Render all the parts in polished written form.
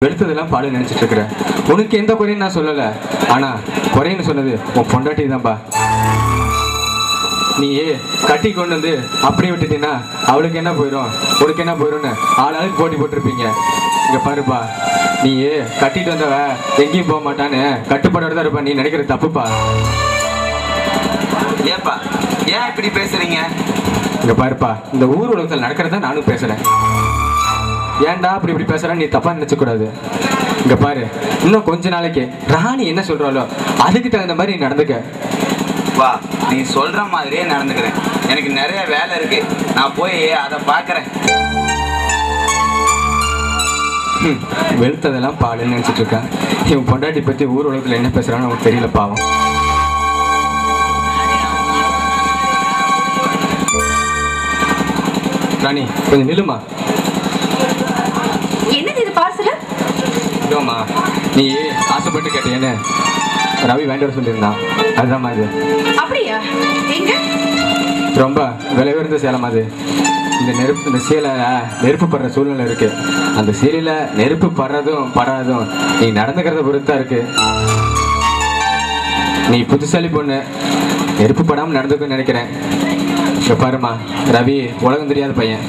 வெளுத்ததெல்லாம் பாடு நினைச்சிட்டு இருக்கிறேன். உனக்கு எந்த குறையும் நான் சொல்லலை, ஆனா குறைன்னு சொன்னது உன் பொண்டாட்டி தான்ப்பா. நீ கட்டி கொண்டு வந்து அப்படியே விட்டுட்டீங்கன்னா அவளுக்கு என்ன போயிடும் உனக்கு என்ன போயிடும்னு ஆளாளுக்கு போட்டி போட்டிருப்பீங்க. இங்க பாருப்பா, நீ கட்டிட்டு வந்தவ எங்கேயும் போக மாட்டான்னு கட்டுப்பாடோட தான் இருப்பா. நீ நினைக்கிற தப்புப்பா. ஏப்பா ஏன் இப்படி பேசுறீங்க? இங்க பாருப்பா, இந்த ஊர் உலகத்தில் நடக்கிறத நானும் பேசுறேன். ஏன்டா அப்படி இப்படி பேசுற, நீ தப்பா நினைச்ச கூடாது. இங்க பாரு, இன்னும் கொஞ்ச நாளைக்கு ராணி என்ன சொல்றாளோ அதுக்கு தகுந்த மாதிரி நீ நடந்துக்க. வா, நீ சொல்ற மாதிரியே நடந்துக்கிறேன். எனக்கு நிறைய வேலை இருக்கு, நான் போய் அதை பார்க்கறேன். வெளுத்ததெல்லாம் பாலுன்னு நினைச்சிட்டு இருக்கேன். இவன் பொண்டாட்டி பத்தி ஊர் உலகத்துல என்ன பேசுறான்னு அவனுக்கு தெரியல பாவம். ராணி கொஞ்சம் நில்லுமா. இல்லம்மா, நீ ஆசைப்பட்டு கேட்டேன்னு ரவி வேண்டாம் சொல்லியிருந்தான், அதுதான் அது. அப்படியா? எங்க? ரொம்ப விலை உயர்ந்த சேலம் அது. இந்த சேலை நெருப்பு படுற சூழ்நிலை இருக்கு. அந்த சேலையில நெருப்பு படுறதும் படாததும் நீ நடந்துக்கிறத பொறுத்தா இருக்கு. நீ புத்திசாலி பொண்ணு, நெருப்பு படாமல் நடந்துக்குன்னு நினைக்கிறேன். இப்போ பாருமா, ரவி உலகம் தெரியாத பையன்.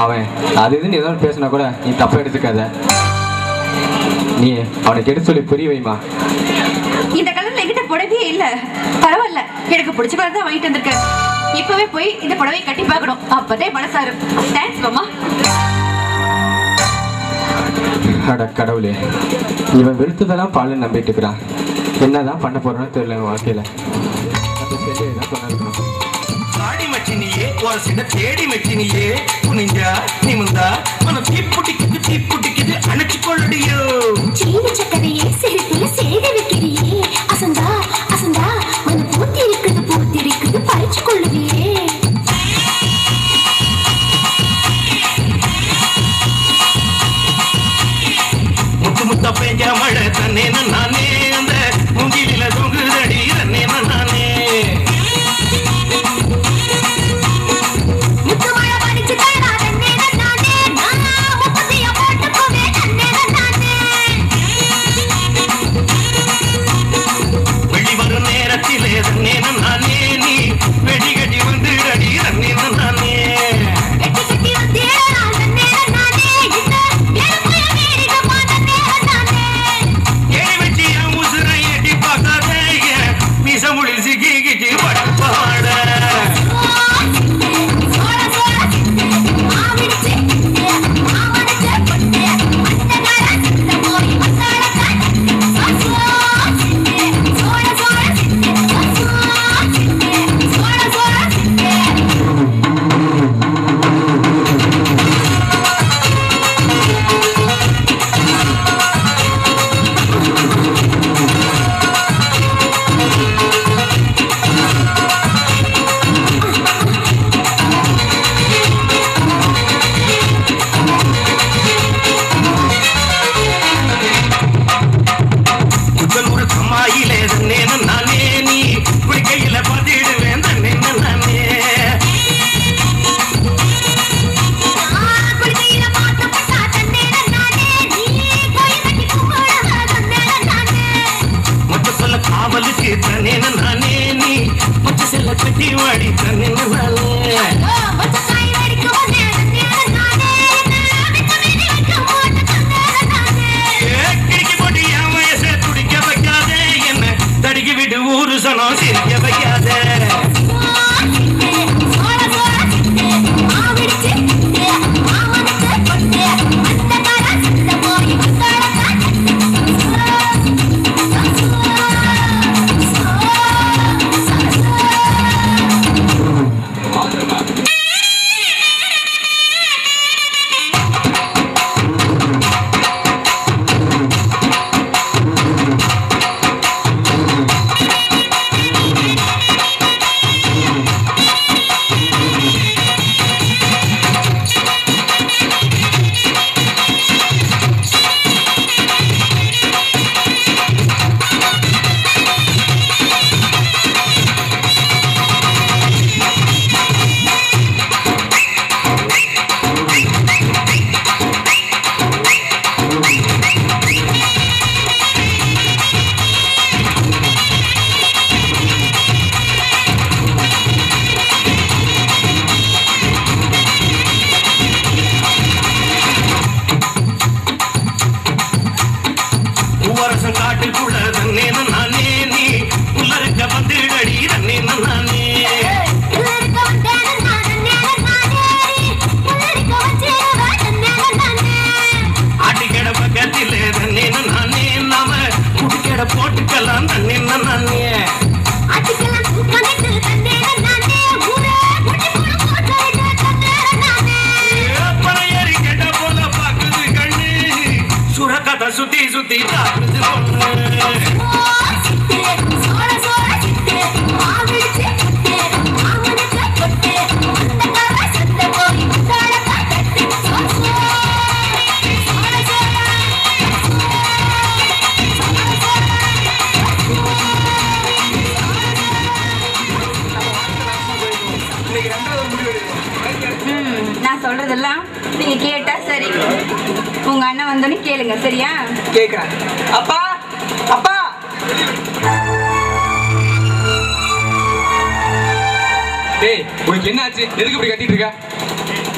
அவன் அது இதுன்னு ஏதோ பேசினா கூட நீ தப்பா எடுத்துக்காத. நீ அவனுக்கு எடுத்து சொல்லி புரிய வைமா. இந்த கலர்ல என்கிட்ட புடவையே இல்ல. பரவாயில்ல, எனக்கு பிடிச்ச கலர் தான் வாங்கிட்டு வந்திருக்கேன். இப்பவே போய் இந்த புடவையை கட்டி பார்க்கணும், அப்பதான் மனசாரு. தேங்க்ஸ் மாமா. அட கடவுளே, இவன் வெளுத்ததெல்லாம் பாலுன்னு நம்பிட்டு இருக்கிறான். என்னதான் பண்ண போறோன்னு தெரியல வாழ்க்கையில. ஆடி மச்சினியே ஒரு சின்ன தேடி மச்சினியே குனிஞ்சா நிமிந்தா மனம் தீப்புட்டிக்குது தீப்புட்டிக்குது அணைச்சு கொள்ளடியோ சீனி சக்கரையே சிரிப்புல சேக வைக்கிறியே அசந்தா அசந்தா மனம் பூத்தி இருக்குது பறிச்சு கொள்ளுவியே முத்து முத்தா பெஞ்ச மழை தன்னே நானே அந்த மூங்கில தொங்குதடி தன்னே நானே ஏழி வெட்டி அத சுத்தி சுத்தி சாப்பிடுது பொண்ணு. நான் சொல்றதெல்லாம் நீங்க கேட்டா சரி. உங்க அண்ணன் வந்தோன்னு கேளுங்க, சரியா? கேக்குறேன். அப்பா அப்பா டேய் உனக்கு என்ன ஆச்சு? எதுக்கு இப்படி கத்திட்டு இருக்க?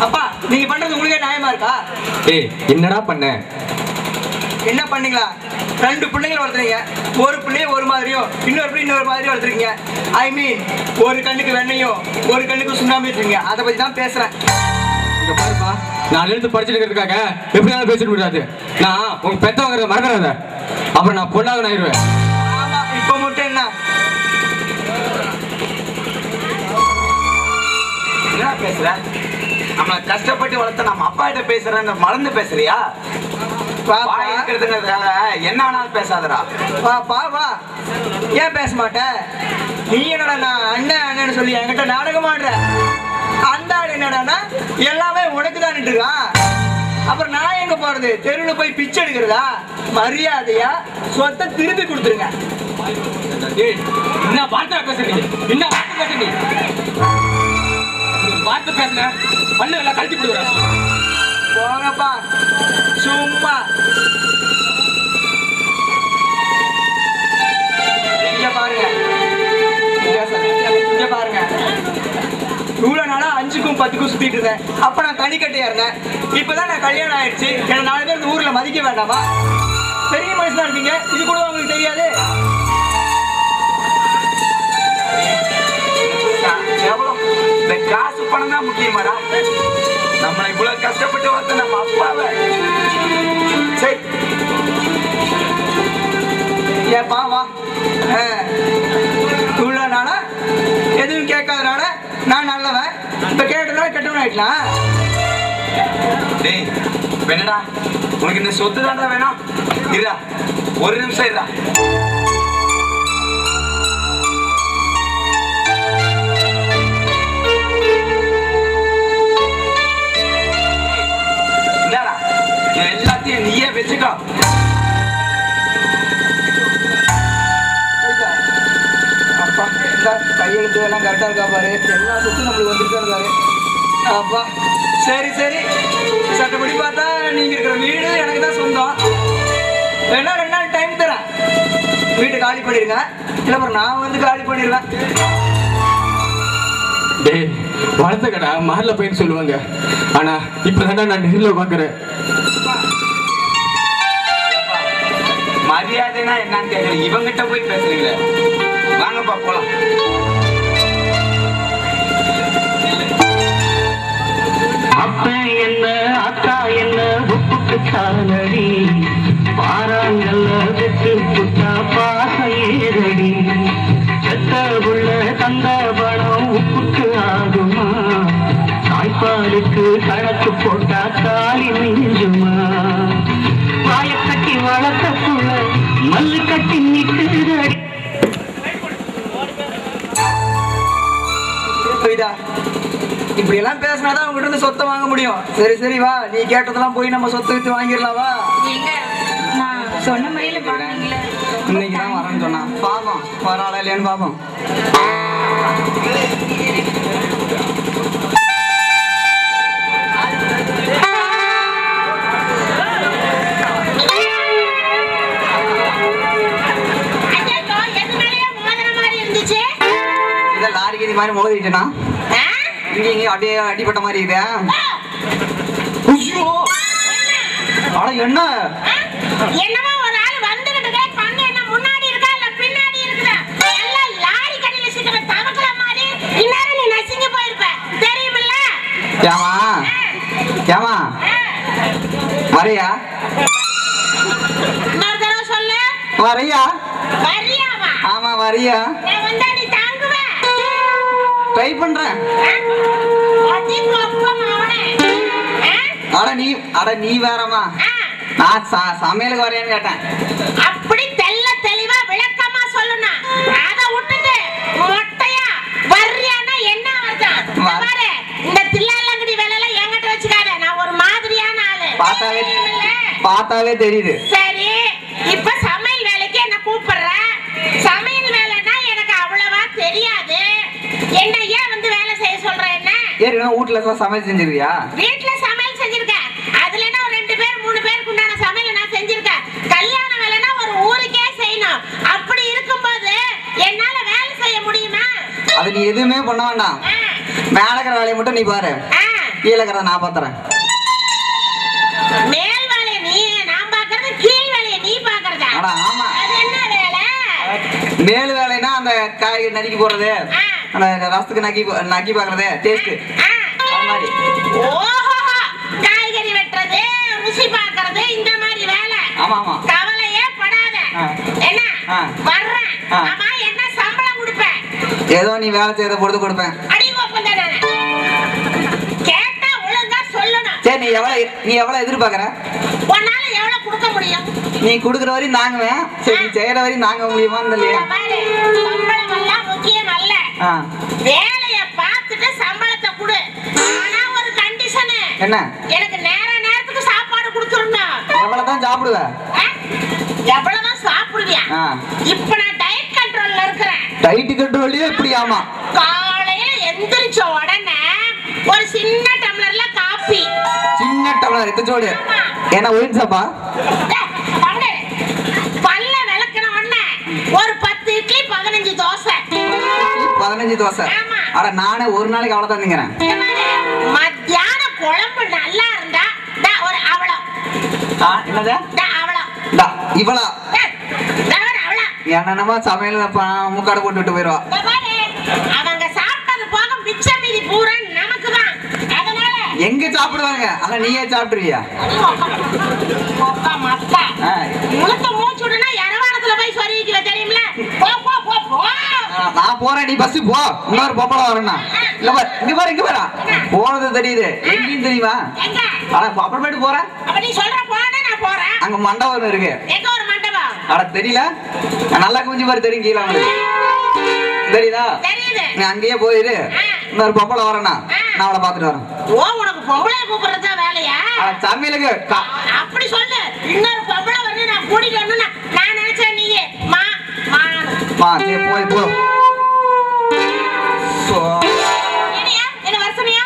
அப்பா நீங்க பண்றது உங்களுக்கே நியாயமா இருக்கா? டேய் என்னடா பண்ண? என்ன பண்ணீங்களா? 2 பிள்ளைங்களை வளர்த்துறீங்க. ஒரு பிள்ளைய ஒரு மாதிரியும் இன்னொரு பிள்ளை இன்னொரு மாதிரியும் வளர்த்துறீங்க. ஐ மீன் ஒரு கண்ணுக்கு வெண்ணையும் ஒரு கண்ணுக்கு சுண்ணாம்பு வச்சுருங்க. அதை பத்தி தான் பேசுறேன். இங்க பாருப்பா, நான் எழுந்து படிச்சிருக்கிறதுக்காக எப்படியாவது பேசிட முடியாது. நான் உங்க பெத்தவங்கிறத மறந்துடாத, அப்புறம் நான் பொண்ணாக ஆயிடுவேன். ஆமா இப்ப மட்டும் என்ன என்ன பேசுற? நம்ம கஷ்டப்பட்டு வளர்த்த நம்ம அப்பா கிட்ட பேசுறேன்னு மறந்து பேசுறியா? வாய் இருக்கிறதுங்கிறதுக்காக என்ன வேணாலும் பேசாதடா. வா பா வா. ஏன் பேச மாட்டேன்? நீ என்னடா நான் அண்ணன் அண்ணன்னு சொல்லி என்கிட்ட நாடகம் ஆடுற. அந்த ஆள் என்னடான்னா எல்லாமே உனக்கு தான் இருக்கான். அப்புறம் நான் எங்க போறது? தெருவில் போய் பிச்சை எடுக்கிறதா? மரியாதையா சொத்தை திருப்பி கொடுத்துருங்க. டேய் என்ன வார்த்தை பேசுறீங்க? என்ன வார்த்தை பேசுறீங்க? வார்த்தை பேசுற பண்ண எல்லாம் கழட்டி போடுறேன். போங்கப்பா சும்மா. இங்க பாருங்க, இங்க பாருங்க. இவ்வளவு நாளா 5க்கும் 10க்கும் சுத்திட்டு இருந்தேன். அப்ப நான் தனிக்கட்டையா இருந்தேன். இப்பதான் நான் கல்யாணம் ஆயிடுச்சு. என்ன 4 பேர் இந்த ஊர்ல மதிக்க வேண்டாமா? பெரிய மனுஷனா இருக்கீங்க, இது கூட உங்களுக்கு தெரியாது? எவ்வளவு இந்த காசு பணம் தான் முக்கியமாடா? நம்மளை இவ்வளவு கஷ்டப்பட்டு வளர்த்த நம்ம அப்பாவை சரி ஏப்பா வா. இவ்வளவு நாளா எதுவும் கேட்காதனால நான் நல்லவன், இப்ப கேட்டதுனால கெட்டவன் ஆயிட்டலாம். டேய் என்னடா உனக்கு இந்த சொத்து தாண்டா வேணாம்? இருடா ஒரு நிமிஷம் இருடா. இந்தாடா எல்லாத்தையும் நீயே வச்சுக்கோ. அப்பா இந்த கையெழுத்து எல்லாம் கரெக்டா இருக்கா பாரு. எல்லா சொத்தும் நம்மளுக்கு வந்துருக்காரு பாரு. அப்பா சரி சரி. சட்டப்படி பார்த்தா நீங்க இருக்கிற வீடு எனக்கு தான் சொந்தம். வேணா 2 நாள் டைம் தரேன். வீட்டை காலி பண்ணிருங்க, இல்லை அப்புறம் நான் வந்து காலி பண்ணிடுவேன். டேய் வளர்த்த கடை மகல்ல போயின்னு சொல்லுவாங்க, ஆனா இப்பதான்டா நான் நேரில் பாக்குறேன். மரியாதைனா என்னன்னு கேக்குறேன், இவங்கிட்ட போய் பேசுறீங்களே. வாங்கப்பா போலாம். அப்ப என்ன அக்கா என்ன உப்புக்கு சாலடி பாறாங்கல்ல விட்டு புட்டா பாச ஏறடி செத்த உள்ள தந்த பணம் உப்புக்கு ஆகுமா தாய்ப்பாலுக்கு கணக்கு போட்டா தாலி மிஞ்சுமா வாய கட்டி வளர்த்த புள்ள மல்லு கட்டி நிற்குதடி. இப்படி எல்லாம் பேசினாதான் உங்ககிட்ட இருந்து சொத்தை வாங்க முடியும். சரி சரி வா, நீ கேட்டதெல்லாம் போய் நம்ம சொத்தை வித்து வாங்கிடலாம். வா. எங்க நான் சொன்ன மாதிரில பாருங்களே. இன்னைக்கு தான் வரேன்னு சொன்னான். பாப்போம் வராளா இல்லையான்னு பாப்போம். இதை லாரிக்கு இது மாதிரி மோதிட்டேனா இங்க இங்க அப்படியே அடிப்பட்ட மாதிரி இது. அட என்ன என்னமோ ஒரு ஆள் வந்துகிட்டு கண்ணு என்ன முன்னாடி இருக்கா இல்ல பின்னாடி இருக்குதா? எல்லாம் லாரி கடையில சிக்கிற தவக்கல மாதிரி இந்நேரம் நீ நசிங்க போயிருப்ப தெரியுமில்ல? ஏமா ஏமா வரையா இன்னொரு தடவை சொல்லு. வரையா? வரியாவா? ஆமா வரையா? நான் வந்தா நீ தாங்குவ? ட்ரை பண்றேன். அடி கோப்பம் அவனே. அட நீ வேறமா நான் சமையலுக்கு வரேன்னு கேட்டேன். அப்படி தெள்ள தெளிவா விளக்கமா சொல்லணும். அத விட்டுட்டு மொட்டையா வர்றியானா என்ன அர்த்தம்? பாரு, இந்த தில்லாலங்கடி வேலையெல்லாம் என்கிட்ட வச்சுக்காத. நான் ஒரு மாதிரியான ஆளு. பார்த்தாவே தெரியுது. சரி, இப்ப சமையல் வேலைக்கு என்ன கூப்பிடுற? சமையல் வேலைன்னா எனக்கு அவ்வளவா தெரியாது. என்ன ஏன் வந்து வேலை செய்ய சொல்ற? என்ன ஏற்கனவே வீட்டுல சமையல் செஞ்சிருக்கியா? வீட்டுல சமையல் செஞ்சிருக்கேன். அதுல என்ன ஒரு 2 பேர் 3 பேருக்கு உண்டான சமையல் நான் செஞ்சிருக்கேன். கல்யாண வேலைன்னா ஒரு ஊருக்கே செய்யணும். அப்படி இருக்கும்போது என்னால வேலை செய்ய முடியுமா? அது நீ எதுவுமே பண்ண வேண்டாம். மேல இருக்கிற வேலையை மட்டும் நீ பாரு, கீழே இருக்கிறத நான் பாத்துறேன். மேல் வேலையை நீ நான் பாக்குறது, கீழ் வேலையை நீ பாக்குறதா? ஆமா. அது என்ன வேலை? மேல் வேலைன்னா அந்த காய்கறி நறுக்கி போடுறது, அந்த ரசத்துக்கு நக்கி பாக்குறது, டேஸ்ட் அது மாதிரி. ஓஹோ, காய்கறி வெட்டுறது, ருசி பாக்குறது, இந்த மாதிரி வேலை. ஆமா ஆமா. கவலையே படாத. என்ன வர்றேன். ஆமா, என்ன சம்பளம் கொடுப்பேன்? ஏதோ நீ வேலை செய்யறத பொறுத்து கொடுப்பேன். அடி கோப்பம் தானே. கேட்டா ஒழுங்கா சொல்லணும். சரி, நீ எவ்வளவு எதிர்பார்க்கற? உன்னால எவ்வளவு கொடுக்க முடியும்? நீ குடுக்குற வரையும் நாங்குவேன். சரி, நீ செய்யற வரையும் நாங்க முடியுமா? இல்லையா? பாரு, சம்பளம் எல்லாம் முக்கியம் அல்ல. வேலைய பார்த்துட்டு சம்பளத்தை கொடு. ஆனா ஒரு கண்டிஷன். என்ன? எனக்கு நேரத்துக்கு சாப்பாடு கொடுத்துறணும். எவ்வளவுதான் சாப்பிடுவ? எவ்வளவுதான் சாப்பிடுவியா? இப்ப நான் டயட் கண்ட்ரோல்ல இருக்கிறேன். டயட் கண்ட்ரோல்லயே இப்படி? ஆமா. காலையில எந்திரிச்ச உடனே ஒரு சின்ன டம்ளர்ல காபி. சின்ன டம்ளர் எத்தச்சோடு? என்ன ஒயின் சாப்பா? பல்ல விளக்குன உடனே ஒரு 10 இட்லி 15 தோசை. 15 தோசை? அட நானே ஒரு நாளைக்கு அவ்வளவுதான் திங்கிறேன். மத்தியான குழம்பு நல்லா இருந்தா ஒரு அவளம். என்னது? அவளம். இவளா? என்னமா சமையல் முக்காடு போட்டு போயிருவா. அவங்க சாப்பிட்டது போக மிச்ச மீதி பூரா நமக்கு தான். அதனால எங்க சாப்பிடுவாங்க? அத நீயே சாப்பிட்டுருவியா? முழுக்க மூச்சுடுனா இரவானத்துல போய் சொருகிக்குவ, தெரியுமில? போ போ போ போ. நான் போறேன், நீ பஸ் போ. இன்னொரு பொப்பளம் வரேன்னா இங்க பாரு போனது தெரியுது. எங்கேயும் தெரியுமா? அப்புறமேட்டு போறேன். அப்ப நீ சொல்ற போனா நான் போறேன். அங்க மண்டபம் இருக்கு. எங்க ஒரு மண்டபம்? அட தெரியல, நல்லா குஞ்சு பாரு, தெரியும். கீழே வந்து தெரியுதா? தெரியுது. நீ அங்கேயே போயிரு. இன்னொரு பொப்பளம் வரேன்னா நான் அவளை பாத்துட்டு வரேன். ஓ, உனக்கு பொம்பளை கூப்பிடுறதா வேலையா? சமையலுக்கு அப்படி சொல்லு. இன்னொரு பொம்பளை வந்து நான் கூட்டிட்டு வரணும்னு நான் நினைச்சேன். நீயே மா மா மா நீ போய் போ. என்ன வருஷனையா?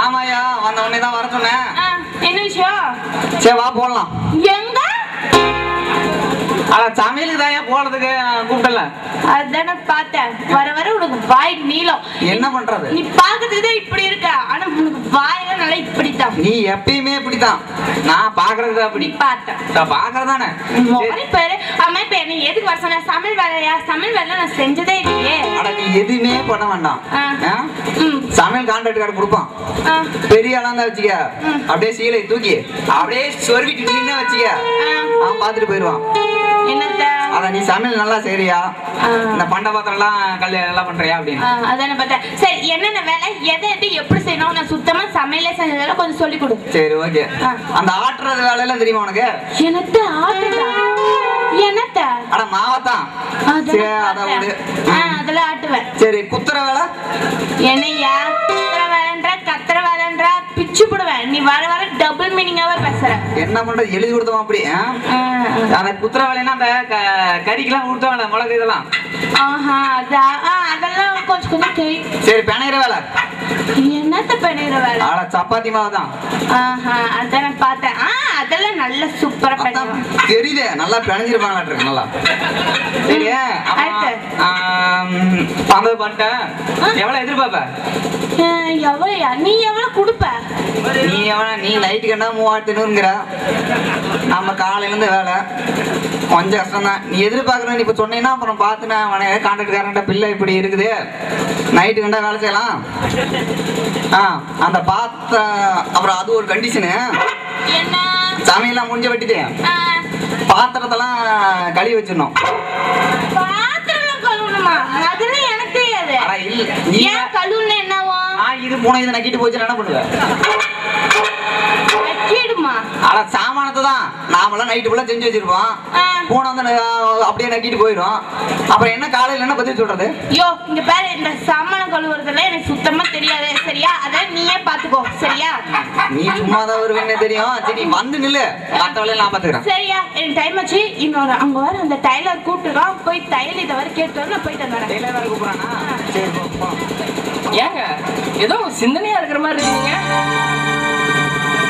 ஆமாயா, வந்த உடனே தான் வர சொன்னேன். என்ன விஷயம்? சரி வா போடலாம். எங்க? அட சமையலுக்கு தான் போறதுக்கு கூப்பிடல. அதான பார்த்தேன். வர வர உனக்கு வாய் நீளம். என்ன பண்றது? நீ பாக்குறதே இப்படி இருக்க, ஆனா உனக்கு வாயெல்லாம் நல்லா இப்படித்தான். நீ எப்பயுமே இப்படித்தான். நான் பாக்குறது அப்படி பார்த்தேன். நான் பாக்குறதானே. பேரு அம்மா இப்ப என்ன எதுக்கு வர சொன்ன? சமையல் வேலையா? சமையல் வேலை நான் செஞ்சதே இல்லையே. அட நீ எதுவுமே பண்ண வேண்டாம். சமையல் கான்ட்ராக்ட் கார்டு கொடுப்பான். பெரிய ஆளா இருந்தா வச்சுக்க, அப்படியே சீலை தூக்கி அப்படியே சொருவிட்டு நின்னு வச்சுக்க, அவன் பாத்துட்டு போயிடுவான். என்னத்த? அத நீ சமையல் நல்லா செய்றியா, இந்த பண்ட பாத்திரம் எல்லாம் கல்யாணம் நல்லா பண்றியா அப்படின்னு. அதான பார்த்தேன். சரி, என்னென்ன வேலை, எதை எது எப்படி செய்யணும்? நான் சுத்தமா சமையலே செஞ்சதெல்லாம் கொஞ்சம் சொல்லி கொடு. சரி ஓகே. அந்த ஆட்டுறது வேலையெல்லாம் தெரியுமா உனக்கு? என்னத்த ஆட்டுதா? என்னத்த? அட மாவத்தான். அதெல்லாம் ஆட்டுவேன். சரி, குத்துற வேலை? என்னையா குத்துற வேலைன்ற கத்துற வேலைன்ற பிச்சு போடுவேன். நீ வர வர டபுள் மீனிங்காவே பேசுற. என்ன பண்றது? எழுதி கொடுத்தோம் அப்படி. அந்த குத்துற வேலைன்னா அந்த கறிக்கெல்லாம் கொடுத்தவங்கள மிளகு இதெல்லாம். அதெல்லாம் கொஞ்சம் கொஞ்சம் தெரியும். சரி, பிணையிற வேலை? என்னத்த பிணையிற வேலை? அட சப்பாத்தி மாவு தான். அதான் பார்த்தேன். அதெல்லாம் நல்ல சூப்பரா பண்ணுவேன். தெரியுது, நல்லா பிணைஞ்சிருப்பாங்களா இருக்கு நல்லா. சரி, பந்தது பண்ணிட்டேன். எவ்வளவு எதிர்பார்ப்ப? எவ்வளோயா? நீ எவ்வளவு கொடுப்ப? நீ எவ்வளவு? நீ நைட்டுக்கு என்ன 3500ங்கிற. நம்ம காலையில இருந்து வேலை கொஞ்சம் கஷ்டம் தான். நீ எதிர்பார்க்கணும். இப்ப சொன்னீங்கன்னா அப்புறம் பார்த்து நான் கான்ட்ராக்ட்காரன்ட்ட பிள்ளை இப்படி இருக்குது, நைட்டு கண்டா வேலை செய்யலாம். அந்த பார்த்த அப்புறம் அது ஒரு கண்டிஷனு. சமையல்லாம் முடிஞ்ச வெட்டிட்டு பாத்திரத்தெல்லாம் கழுவி வச்சிடணும். பாத்திரம் கழுவணுமா? அதெல்லாம் எனக்கு தெரியாது. இது பூனை இதை நக்கிட்டு போச்சு என்ன பண்ணுவேன்? நக்கிடுமா? ஆனா சாமானத்தை தான் நாமெல்லாம் நைட்டு ஃபுல்லா செஞ்சு வச்சிருப்போம். பூனை வந்து அப்படியே நக்கிட்டு போயிடும். அப்புறம் என்ன காலையில என்ன பதில் சொல்றது? யோ இங்க பாரு, இந்த சாமானம் கழுவுறதுல எனக்கு சுத்தமா தெரியாது சரியா? அத நீயே பாத்துக்கோ சரியா? நீ சும்மா தான் வருவேன்னு தெரியும். சரி வந்து நில்லு, மத்த வேலையை நான் பாத்துக்கிறேன். சரியா? எனக்கு டைம் ஆச்சு. இன்னொரு அங்க வர அந்த டைலர் கூப்பிட்டுருக்கான், போய் தையல் இதை வர கேட்டு நான் போயிட்டு வரேன். டெய்லர் வேற கூப்பிடுறானா? சரி போ. ஏங்க ஏதோ சிந்தனையா இருக்கிற மாதிரி இருக்கீங்க.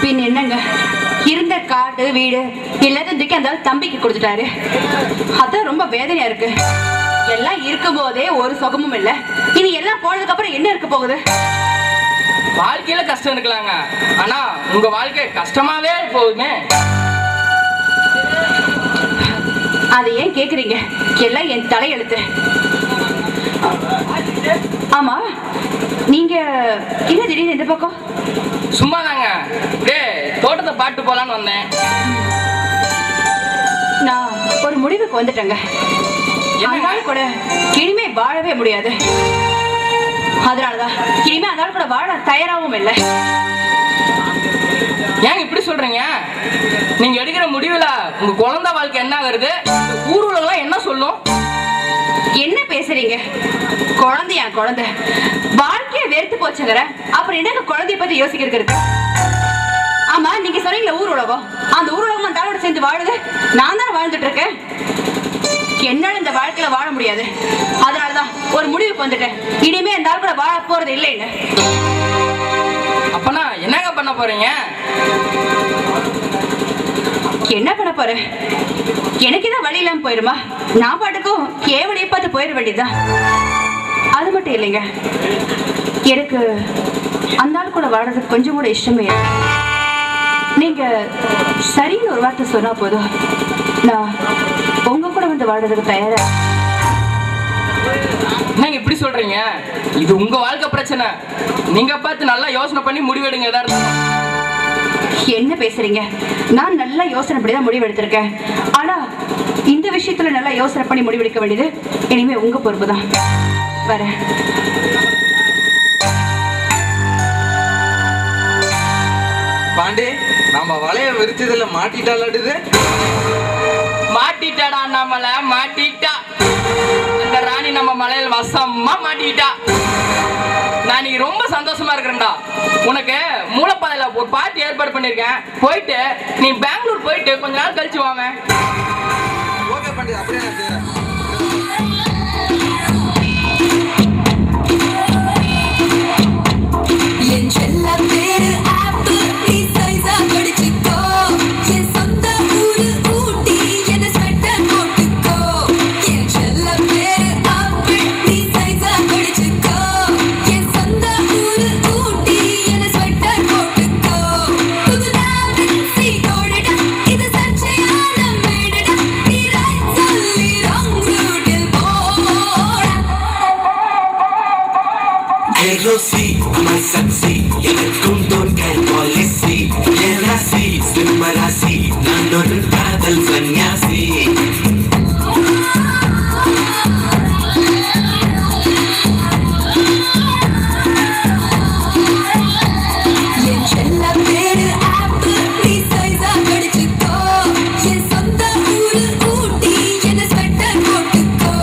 பின் என்னங்க, இருந்த காடு வீடு எல்லாத்தையும் தூக்கி அந்த தம்பிக்கு கொடுத்துட்டாரு. அதான் ரொம்ப வேதனையா இருக்கு. எல்லாம் இருக்கும் போதே ஒரு சுகமும் இல்ல, இனி எல்லாம் போனதுக்கு அப்புறம் என்ன இருக்க போகுது? வாழ்க்கையில கஷ்டம் இருக்கலாங்க, ஆனா உங்க வாழ்க்கை கஷ்டமாவே போகுமே. அதை ஏன் கேக்குறீங்க? எல்லாம் என் தலையெழுத்து. ஆமா, நீங்க என்ன திடீர்னு இந்த பக்கம்? சும்மா தாங்க டே தோட்டத்தை பாட்டு போலான்னு வந்தேன். நான் ஒரு முடிவுக்கு வந்துட்டேங்க. அதனால கூட இனிமே வாழவே முடியாது. அதனாலதான் இனிமே அதனால கூட வாழ தயாராகவும் இல்லை. ஏங்க இப்படி சொல்றீங்க? நீங்க எடுக்கிற முடிவுல உங்க குழந்தை வாழ்க்கை என்ன ஆகுறது? ஊர் உலகம் என்ன சொல்லும்? என்ன பேசுறீங்க? குழந்தையா குழந்தை வாழ்க்கைய வெறுத்து போச்சுங்கிற அப்புறம் என்னங்க குழந்தைய பத்தி யோசிக்கிறது இருக்கு? ஆமா, நீங்க சொன்னீங்களா ஊர் உலகம், அந்த ஊர் உலகம் அந்த ஆளோட சேர்ந்து வாழுது. நான் தான் வாழ்ந்துட்டு இருக்கேன். என்னால இந்த வாழ்க்கையில வாழ முடியாது. அதனாலதான் ஒரு முடிவுக்கு வந்துட்டேன். இனிமே இந்த ஆள் கூட வாழ போறது இல்லைன்னு. அப்பனா என்னங்க பண்ண போறீங்க? என்ன பண்ண போறேன்? எனக்கு இதான் வழி இல்லாம போயிருமா? நான் பாட்டுக்கும் ஏன் வழியை பார்த்து போயிட வேண்டியதுதான். அது மட்டும் இல்லைங்க, எனக்கு அந்த ஆள் கூட வாழறதுக்கு கொஞ்சம் கூட இஷ்டமே இல்லை. நீங்க சரின்னு ஒரு வார்த்தை சொன்னா போதும், நான் உங்க கூட வந்து வாழறதுக்கு தயாரா. என்னங்க இப்படி சொல்றீங்க? இது உங்க வாழ்க்கை பிரச்சனை. நீங்க பார்த்து நல்லா யோசனை பண்ணி முடிவெடுங்க. எதா இருந்தாலும். என்ன பேசுறீங்க? நான் நல்லா யோசனை பண்ணிதான் முடிவு எடுத்திருக்கேன். ஆனா இந்த விஷயத்துல நல்லா யோசனை பண்ணி முடிவெடுக்க வேண்டியது இனிமே உங்க பொறுப்பு தான். வரேன். பாண்டி, நம்ம வலைய விரிச்சதுல மாட்டிட்டாலாடுது. மாட்டிட்டாடா நம்மள, மாட்டிட்டா. அந்த ராணி நம்ம மலையில வசமா மாட்டிட்டா. நான் நீ ரொம்ப சந்தோஷமா இருக்கிறேன்டா. உனக்கு மூலப்பாதையில ஒரு பார்ட்டி ஏற்பாடு பண்ணிருக்கேன். போயிட்டு நீ பெங்களூர் போயிட்டு கொஞ்ச நாள் கழிச்சு வாங்க. ஓகே பாண்டி, அப்படியே நான் செய்றேன். என் செல்ல பேரு ஆப்பிள், நீ சைஸா கடிச்சுக்கோ. என் சொந்த ஊரு ஊட்டி, என்ன ஸ்வெட்டர் போட்டுக்கோ. என் செல்ல பேரு ஆப்பிள், நீ சைஸா கடிச்சுக்கோ. என் சொந்த ஊரு ஊட்டி, என்ன ஸ்வெட்டர் போட்டுக்கோ. புதுடா வின்சி கோடடா, இது சர்ச்சையான மேடடா. நீ ரைட் சொல்லி ராங் ரூட்டில் போடா. Rosi, I'm a sexy, எனக்கும் தோற்கை பாலிசி. என் ராசி சிம்ம ராசி, நான் ஒரு காதல் சன்னியாசி. என் செல்ல பேரு ஆப்பிள், நீ சைஸா கடிச்சுக்கோ. என் சொந்த ஊரு ஊட்டி, என்ன ஸ்வெட்டர் போட்டுக்கோ.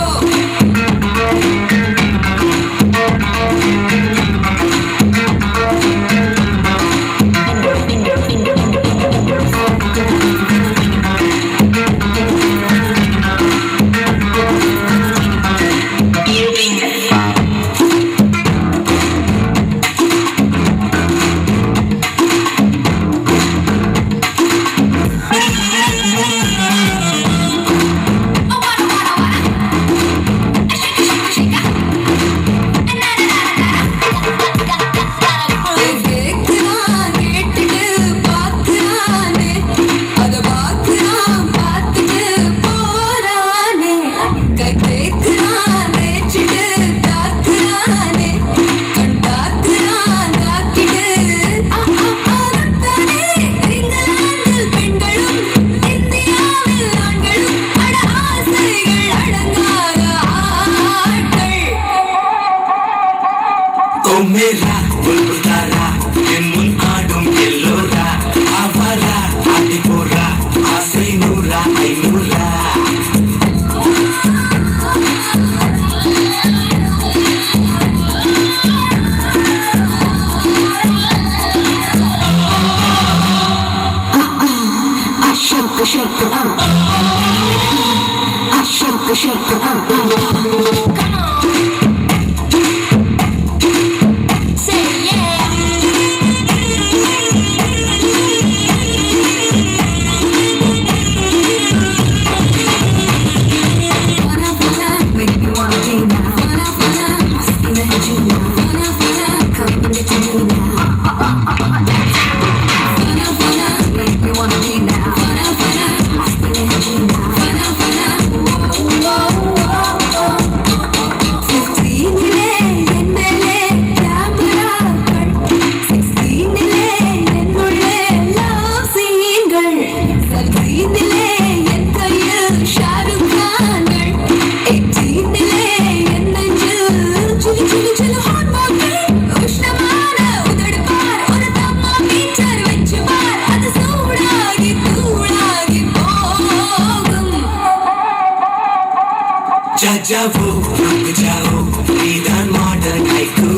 जाओ रुक जाओ நீதான் மாடர்ன் ஹைக்கூ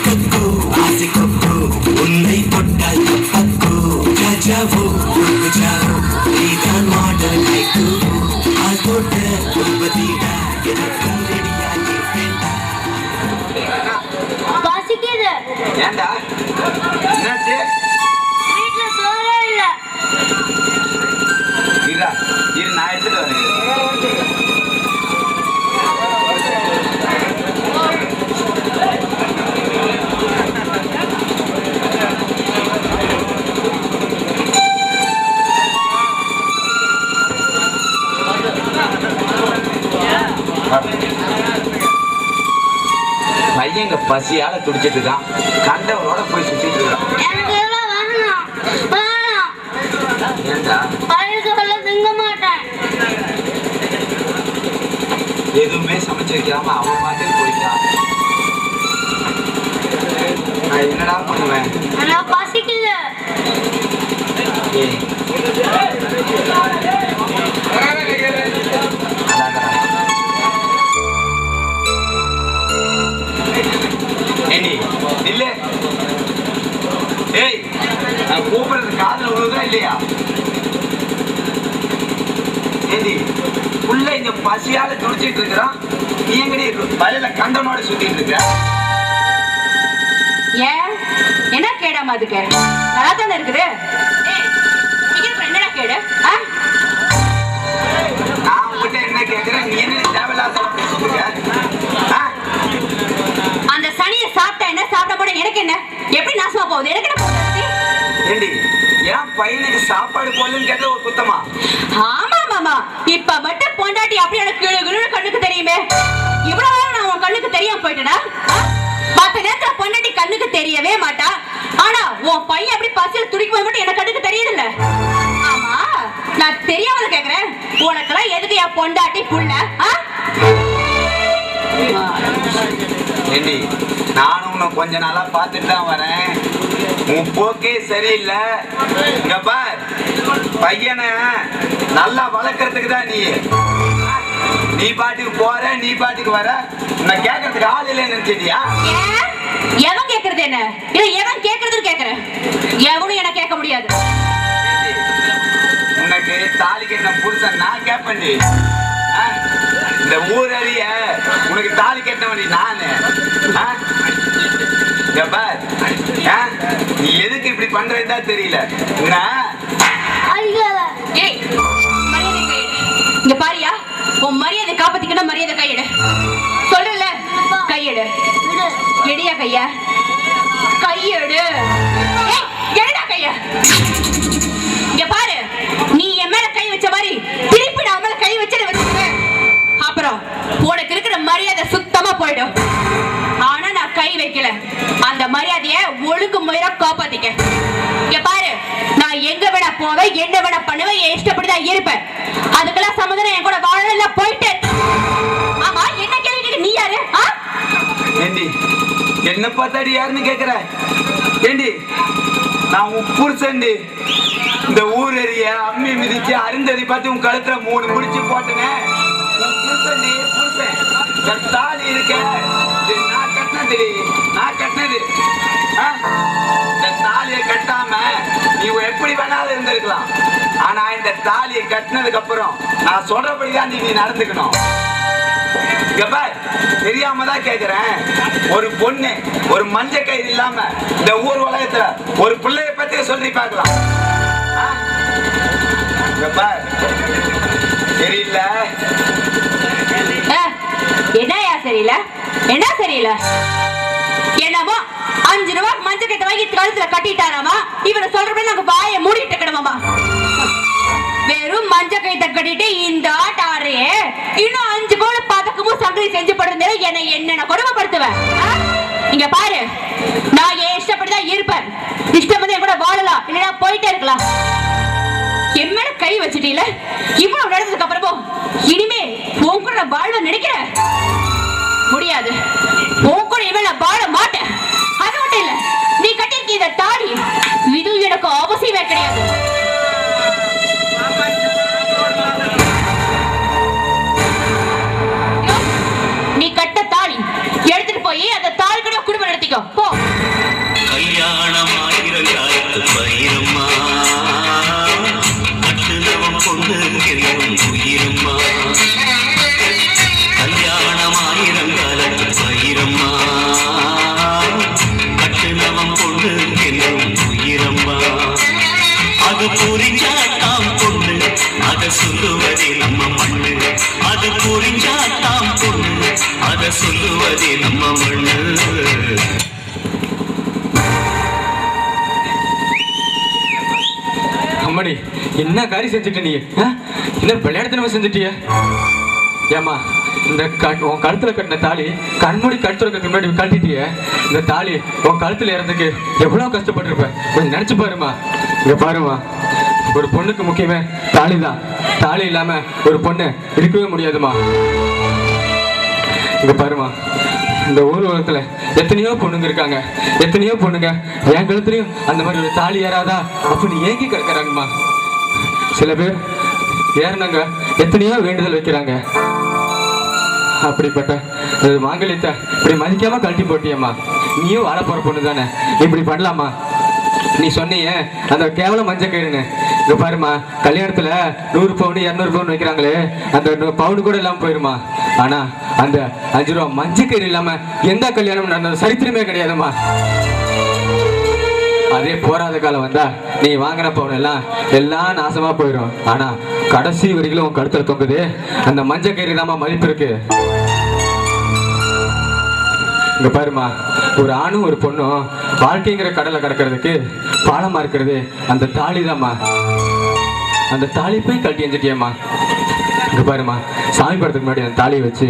கொக்கோ ஆசை கொக்கோ உன்னை தொட்டால் தப்பக்கோ जाओ रुक जाओ நீதான் மாடர்ன் ஹைக்கூ ஆதோட்ட உபதிடா எனக்கு ரெடியாகி வேண்டா பசிக்குது. ஏண்டா என்னாச்சு? வீட்டுல சோறே இல்ல. இரு நான் எடுத்துட்டு வரேன். பையங்க பசியால துடிச்சிட்டு இருக்கான். கண்டவரோட போய் சுத்திட்டு இருக்கான். எனக்கு இதெல்லாம் வேணாம். வேணாம். ஏண்டா பழசெல்லாம் திங்க மாட்டேன். எதுவுமே சமைச்சு வைக்காம அவன் பாட்டுக்கு போயிட்டான். நான் என்னடா பண்ணுவேன்? எனக்கு பசிக்குது. ஏய். ஏண்டி, நில்லு. ஏய், நான் கூப்பிடுறது காதுல விழுதா இல்லையா? ஏண்டி, புள்ள இங்க பசியால துடிச்சிட்டு இருக்கிறான். நீ எங்கடி வயல கண்டனோட சுத்திட்டு இருக்க? ஏன் என்ன கேடாம அதுக்கு நல்லா தானே இருக்குது. ஏய், இங்க இருக்கிற என்னடா கேடு? ஆ? நான் உங்ககிட்ட என்ன கேட்கிறேன், நீ என்ன தேவையில்லாத பேசிட்டு இருக்க? ஆ? அந்த சனியை சாப்பிட்டா என்ன சாப்பிட்டா கூட எனக்கு என்ன? எப்படி நாசமா போகுது? எனக்கு என்ன போகுது? ஏண்டி, ஏன் பையனுக்கு சாப்பாடு போடலன்னு கேட்ட ஒரு குத்தமா? ஆமா மாமா, இப்ப மட்டும் பொண்டாட்டி அப்படி எனக்கு கண்ணுக்கு தெரியுமே. இவ்வளவு நேரம் நான் உன் கண்ணுக்கு தெரியாம போயிட்டேனா? மத்த நேரத்துல பொண்டாட்டி கண்ணுக்கு தெரியவே மாட்டா. ஆனா உன் பையன் அப்படி பசியில் துடிக்கும் போது மட்டும் எனக்கு கண்ணுக்கு தெரியுது இல்ல? ஆமா, நான் தெரியாமல கேக்குறேன். உனக்கெல்லாம் எதுக்கு என் பொண்டாட்டி புள்ள? ஏண்டி, நானும் உன்னை கொஞ்ச நாளா பார்த்துட்டு தான் வரேன். உன் போக்கே சரியில்லை. இங்க பார், பையனை நல்லா வளர்க்கறதுக்கு தான் நீ பாட்டுக்கு போற, நீ பாட்டுக்கு வர. நான் கேட்கறதுக்கு ஆள் இல்லைன்னு நினைச்சிட்டியா? எவன் கேக்குறது என்ன? இல்ல எவன் கேக்குறதுன்னு கேக்குறேன். எவனும் என்ன கேட்க முடியாது. உனக்கு தாலி கட்டின புருஷன் நான் கேட்பேன்டி. இந்த ஊர் அறிய உனக்கு தாலி கட்டினவனி நானு. நீ எதுக்கு இப்படி பண்றதா தெரியல. ஏய், மரியாதை கையெடு. இங்க பாரியா, உன் மரியாதை காப்பாத்திக்கணும். மரியாதை கையெடு சொல்றல. கையெடு. எடியா கைய. கையெடு. ஏய், எடுடா கைய. இங்க பாரு, நீ என் மேல கை வச்ச மாதிரி திருப்பி நான் மேல கை வச்சு வச்சுக்கிறேன். அப்புறம் உனக்கு இருக்கிற மரியாதை சுத்தமா போயிடும். ஆனா நான் கை வைக்கல. அந்த மரியாதைய ஒழுங்கு முறையா காப்பாத்திக்க. இங்க பாரு, நான் எங்க வேணா போவேன், என்ன வேணா பண்ணுவேன், என் இஷ்டப்படிதான் இருப்பேன். அதுக்கெல்லாம் சம்மதம் என் கூட வாழல போயிட்டு. ஆமா, என்ன கேள்வி நீ யாரு? ஏண்டி, என்ன பார்த்தாடி யாருன்னு கேக்குற? ஏண்டி, நான் உன் புருஷன்டி. இந்த ஊர் எரிய அம்மி மிதிச்சு அருந்ததி பார்த்து உன் கழுத்துல 3 முடிச்சு போட்டனே. உன் புருஷன்டி, புருஷன். இந்த தாலி இருக்க, இது நான் கட்டினது. நான் கட்டினது. இந்த தாலியை கட்டாம நீ எப்படி வேணாலும் இருந்திருக்கலாம். ஆனா இந்த தாலியை கட்டினதுக்கு அப்புறம் நான் சொல்றபடிதான் நீ நடந்துக்கணும். இங்க பார், தெரியாம தான் கேக்குறேன். ஒரு பொண்ணு ஒரு மஞ்ச கயிறு இல்லாம இந்த ஊர் உலகத்துல ஒரு பிள்ளைய பத்தி சொல்லி பார்க்கலாம். இங்க பார், தெரியல. என்னையா சரியில்லை? என்ன சரியில்லை? என்னமோ 5 ரூபாய் மஞ்சள் கட்டை வாங்கி கழுத்துல கட்டிட்டாராமா, இவனை சொல்றப்ப நாங்க வாயை மூடிட்டு கிடமாமா. வெறும் மஞ்சள் கைத்தை கட்டிட்டு இந்த ஆட்ட ஆடுறையே, இன்னும் 5 போல பதக்கமும் சங்கரி செஞ்சு படுறதே என்னை என்னென்ன கொடுமைப்படுத்துவேன். இங்க பாரு, நான் என் இஷ்டப்படிதான் இருப்பேன். இஷ்டம் வந்து என் கூட வாழலாம், இல்லைன்னா போயிட்டே இருக்கலாம். என் மேல கை வச்சுட்டீல, இவ்வளவு நடந்ததுக்கு அப்புறமும் இனிமே உன் கூட நான் வாழ்வ நினைக்கிறேன். முடியாது, உன் கூட இனிமே நான் வாழ மாட்டேன். அது மட்டும் இல்ல, நீ கட்டிருக்க இந்த தாடி இது எனக்கு அவசியமே கிடையாது. நீ கட்ட தாலி எடுத்துட்டு போய் அந்த தாலி கூட குடும்பம் நடத்திக்கோ போ. கல்யாணமாயிரங்காலத்து பயிரம்மா, கட்டுனவன் பொண்ணு கெல்லும் உயிரம்மா. கல்யாணமாயிரங்காலத்து பயிரம்மா, கட்டுனவன் பொண்ணு கெல்லும் உயிரம்மா. அது புரிஞ்சாட்டாம் பொண்ணு, அதை சொல்லுவதே நம்ம மண்ணு. அது புரிஞ்சாட்டாம் பொண்ணு, அதை சொல்லுவதே நம்ம மண்ணு. அம்மாடி, என்ன காரியம் செஞ்சுட்ட நீ? என்ன விளையாடுத்தனமா செஞ்சுட்டிய? ஏமா, இந்த உன் கழுத்துல கட்டின தாலி கண்மூடி கழுத்துறதுக்கு முன்னாடி கழட்டிட்டிய. இந்த தாலி உன் கழுத்துல ஏறதுக்கு எவ்வளவு கஷ்டப்பட்டிருப்ப, கொஞ்சம் நினைச்சு பாருமா. இங்க பாருமா, ஒரு பொண்ணுக்கு முக்கியமே தாலி தான். தாலி இல்லாம ஒரு பொண்ணு இருக்கவே முடியாதுமா. இங்க பாருமா, இந்த ஊர் உலகத்துல எத்தனையோ பொண்ணுங்க இருக்காங்க, எத்தனையோ பொண்ணுங்க என் கழுத்துலயும் அந்த மாதிரி ஒரு தாலி ஏறாதா அப்படின்னு ஏங்கி கிடக்குறாங்கம்மா. சில பேர் ஏறினாங்க, எத்தனையோ வேண்டுதல் வைக்கிறாங்க. அப்படிப்பட்ட மாங்கல்யத்தை இப்படி மதிக்காம கழட்டி போட்டியம்மா. நீயும் வாழ போற பொண்ணு தானே, இப்படி பண்ணலாமா? நீ சொன்னீங்க அந்த கேவலம் மஞ்சள் கயிறுன்னு. இங்க பாருமா, கல்யாணத்துல 100 பவுன் 200 பவுன் வைக்கிறாங்களே, அந்த பவுன் கூட இல்லாம போயிருமா. ஆனா அந்த 5 ரூபா மஞ்சள் கயிறு இல்லாம எந்த கல்யாணம் நடந்த சரித்திரமே கிடையாதுமா. அதே போராத காலம் வந்தா நீ வாங்கின பவுன் எல்லாம் நாசமா போயிடும். ஆனா கடைசி வரைக்கும் உன் கழுத்துல தொங்குது அந்த மஞ்சள் கயிறு தாமா மதிப்பு இருக்கு. இங்க பாருமா, ஒரு ஆணும் ஒரு பொண்ணும் வாழ்க்கைங்கிற கடலை கடக்கிறதுக்கு பாலமா இருக்கிறது அந்த தாலி தாம்மா. அந்த தாலி போய் கழட்டி எஞ்சிட்டியம்மா. இங்க பாருமா, சாமி படத்துக்கு முன்னாடி அந்த தாலியை வச்சு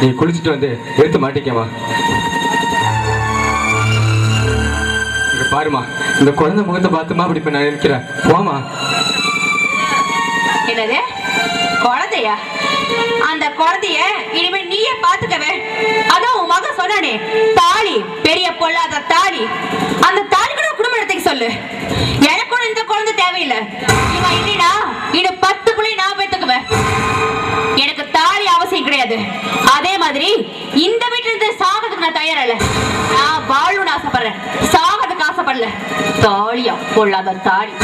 நீ குளிச்சுட்டு வந்து எடுத்து மாட்டிக்கம்மா. இங்க பாருமா, இந்த குழந்தை முகத்தை பார்த்துமா அப்படி இப்ப நான் நினைக்கிறேன். போமா. என்னது குழந்தையா? அந்த குழந்தைய இனிமே நீயே பாத்துக்கவே. அதான் உன் மகன் சொன்னானே, தாலி பெரிய பொல்லாத தாலி, அந்த தாலி கூட குடும்பம் எடுத்துக்க சொல்லு. எனக்கு கூட இந்த குழந்தை தேவையில்லை. இவன் இல்லைனா இன்னும் 10 பிள்ளை நான் பெத்துக்குவேன். எனக்கு தாலி அவசியம் கிடையாது. அதே மாதிரி இந்த வீட்டுல இருந்து சாகிறதுக்கு நான் தயாரா இல்ல. நான் வாழணும்னு ஆசைப்படுறேன், சாகிறதுக்கு ஆசைப்படல. தாலியா பொல்லாத தாலி.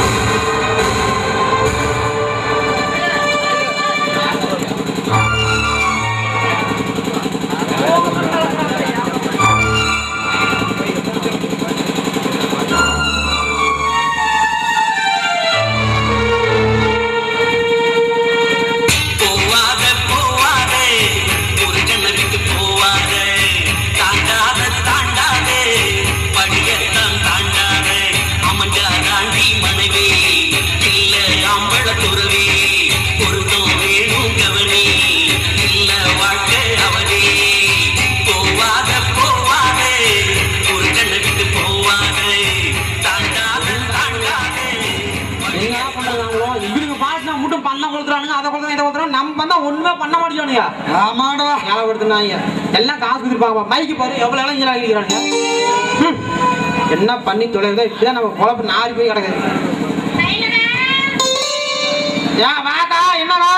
எல்லாம் காசு கொடுத்துருப்பாங்க. மைக்கு பாரு எவ்வளவு இளைஞர் ஆகிக்கிறாங்க. என்ன பண்ணி தொலைதோ இப்படிதான் நம்ம குழப்ப நாரி போய் கிடக்குது. ஏன் வாக்கா, என்னவா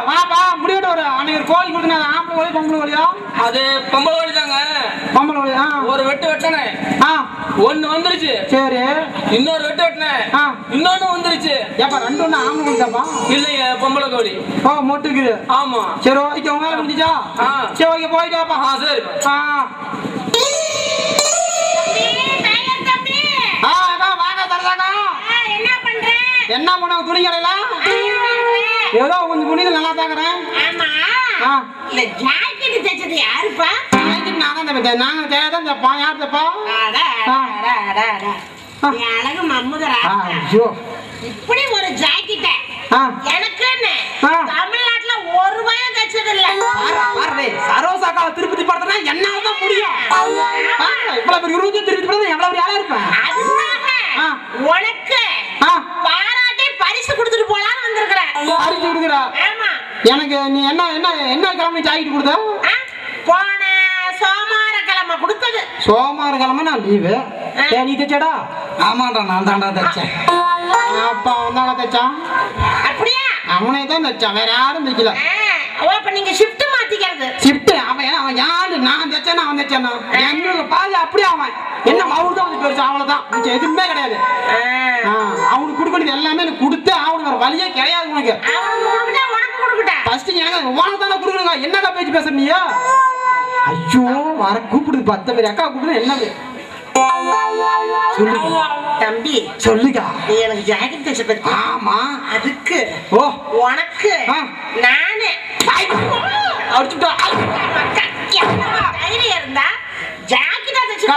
வாப்பா முடிவிட்டு ஒரு அன்னைக்கு ஒரு கோழி கொடுத்து வலி பொம்பளை வலியா? அது பொம்பளை வழி தாங்க. பொம்பளை வலி. ஒரு வெட்டு வெட்டனே, ஒண்ணு வந்துருச்சு. சரி. இன்னொரு வெட்டு வெட்டனே, இன்னொன்னு வந்துருச்சு. ஏப்பா ரெண்டு ஒண்ணு ஆம்பளை வலிதாப்பா? இல்லைங்க, பொம்பளை கோழி. ஓ மொட்டுக்குது. ஆமா. சரி ஓகே, உங்க வேலை முடிஞ்சா? சரி ஓகே, போயிட்டு வாப்பா. சரி. என்ன பண்ண துணி கடையில? ஏதோ கொஞ்சம் துணிகள் நல்லா தாக்குறேன். இப்படி ஒரு ஜாக்கெட் எனக்குன்னு தமிழ்நாட்டுல ஒரு ரூபாயும் தச்சது இல்ல. சரோசாக்காவை திருப்பதி படுத்தனா என்னாலதான் முடியும். இவ்வளவு பெரிய உருவத்தை திருப்பதி படுத்தா எவ்வளவு பெரிய ஆளா இருப்பேன். உனக்கு பாராட்டி பரிசு கொடுத்துட்டு போலான்னு வந்திருக்கிறேன். பரிசு கொடுக்குறா? எனக்கு நீ என்ன என்ன என்ன கிழமை ஜாக்கெட் கொடுத்த? போன சோமார கிழமை கொடுத்தது. சோமார கிழமை நான் லீவு. நீ தைச்சடா? ஆமாடா, நான் தாண்டா தைச்சேன். அப்பா அவன் தான் தைச்சான். அப்படியா? அவனே தான் தைச்சான், வேற யாரும் தைக்கல. அப்ப நீங்க ஷிஃப்ட் மாத்திக்கிறது. ஷிஃப்ட்? அவன் யாரு? நான் தைச்சேன், அவன் தைச்சானா? என்னோட பாதி அப்படியே அவன் என்ன அவரு தான் வந்து பெருசு, அவ்வளவுதான், எதுவுமே கிடையாது. அவனுக்கு கொடுக்கறது எல்லாமே எனக்கு கொடுத்து அவனுக்கு வேற வழியே கிடையாது. உனக்கு ஃபர்ஸ்ட் எனக்கு உனக்கு தானே கொடுக்கணுங்க. என்னக்கா பேச்சு பேசுற நீயா? ஐயோ வர கூப்பிடுது, 10 பேர் அக்கா கூப்பிடுது. என்ன தம்பி சொல்லுக்கா. நீ எனக்கு ஜாக்கெட் தைச்ச பத்தி. ஆமா, அதுக்கு உனக்கு நானு அடிச்சுட்டா தைரியம் இருந்தா ஜாக்கெட்டா தைச்சு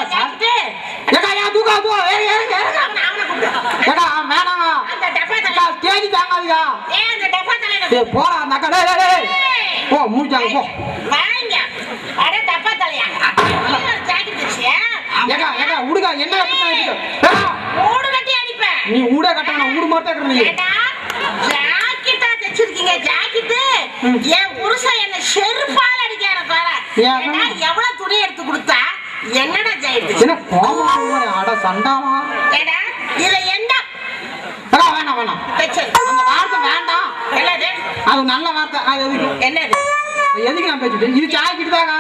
தேடி தாங்காதுக்கா. அந்த டப்பா தலையில போடா அந்த அக்கா. போ மூடிச்சாங்க போ. வாங்க. அட டப்பா தலையா, ஜாக்கெட் தைச்சியா? ஏகா ஏகா உடுகா, என்ன ஊடு கட்டி அடிப்பேன். நீ ஊட கட்டணும், ஊடு மாட்டே நீ. ஜாக்கெட்டா தைச்சிருக்கீங்க. ஜாக்கெட் என் புருஷன் என்ன செருப்பால அடிக்கார பாரு. ஏன்னா எவ்வளவு துணி எடுத்து கொடுத்தா என்னடா ஜாக்கெட்? என்ன கோவமா அட சண்டாமா? ஏடா இத என்ன? வேணாம் வேணாம், தைச்சது அந்த வார்த்தை வேண்டாம். என்னது? அது நல்ல வார்த்தை. அது எதுக்கு? என்னது? எதுக்கு நான் பேசிட்டேன்? இது ஜாக்கெட் தாங்க.